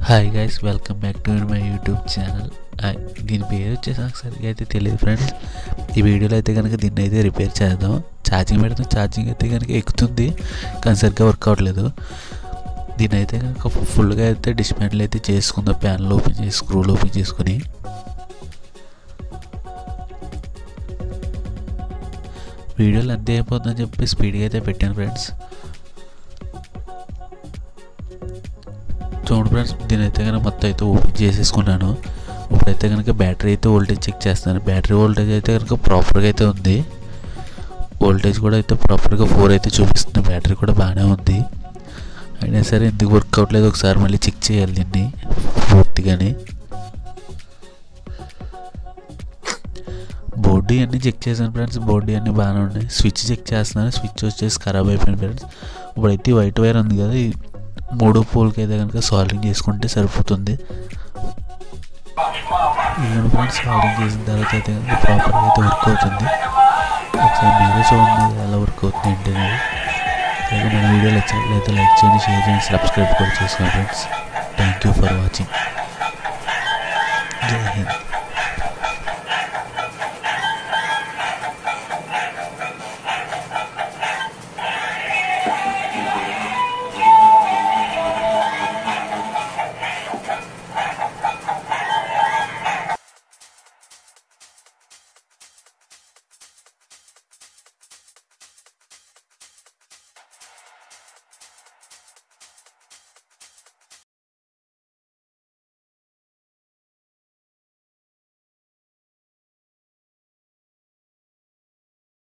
Hi guys, welcome back to my YouTube channel. దీని పేరు వచ్చేసి నాకు సరిగ్గా అయితే తెలియదు ఫ్రెండ్స్. ఈ వీడియోలో అయితే కనుక దీన్ని అయితే రిపేర్ చేద్దాం. ఛార్జింగ్ పెడతాం, ఛార్జింగ్ అయితే కనుక ఎక్కుతుంది కానీ సరిగ్గా వర్క్ అవ్వట్లేదు. దీని అయితే కనుక ఫుల్గా అయితే డిస్మాంటిల్ అయితే చేసుకుందాం. ప్యానల్ ఓపెన్ చేసి స్క్రూలు ఓపెన్ చేసుకుని వీడియోలు అంతే అయిపోతుందని చెప్పి స్పీడ్గా అయితే పెట్టాను ఫ్రెండ్స్. చూడండి ఫ్రెండ్స్, దీని అయితే కనుక మొత్తం అయితే ఓపెన్ చేసేసుకున్నాను. ఇప్పుడైతే కనుక బ్యాటరీ అయితే వోల్టేజ్ చెక్ చేస్తాను. బ్యాటరీ వోల్టేజ్ అయితే కనుక ప్రాపర్గా అయితే ఉంది. వోల్టేజ్ కూడా అయితే ప్రాపర్గా 4 అయితే చూపిస్తుంది. బ్యాటరీ కూడా బాగానే ఉంది. అయినా సరే ఎందుకు వర్క్ అవ్వట్లేదు ఒకసారి మళ్ళీ చెక్ చేయాలి దీన్ని పూర్తిగానే. బోర్డు అన్నీ చెక్ చేశాను ఫ్రెండ్స్. బోర్డు అన్నీ బాగానే ఉన్నాయి. స్విచ్ చెక్ చేస్తున్నాను. స్విచ్ వచ్చేసి ఖరాబ్ అయిపోయింది ఫ్రెండ్స్. ఇప్పుడైతే వైట్ వైర్ ఉంది కదా, 3 పోల్కి అయితే కనుక సాల్వింగ్ చేసుకుంటే సరిపోతుంది. ఇదిగోండి ఫ్రెండ్స్, సాల్వింగ్ చేసిన తర్వాత అయితే కనుక ప్రాపర్గా అయితే వర్క్ అవుతుంది. ఒకసారి మీరే చూడండి ఎలా వర్క్ అవుతుంది ఏంటి అనేది. అలాగే మన వీడియో నచ్చినట్లయితే లైక్ చేయండి, షేర్ చేయండి, సబ్స్క్రైబ్ కూడా చేసుకోండి friends. Thank you for watching. జై హింద్.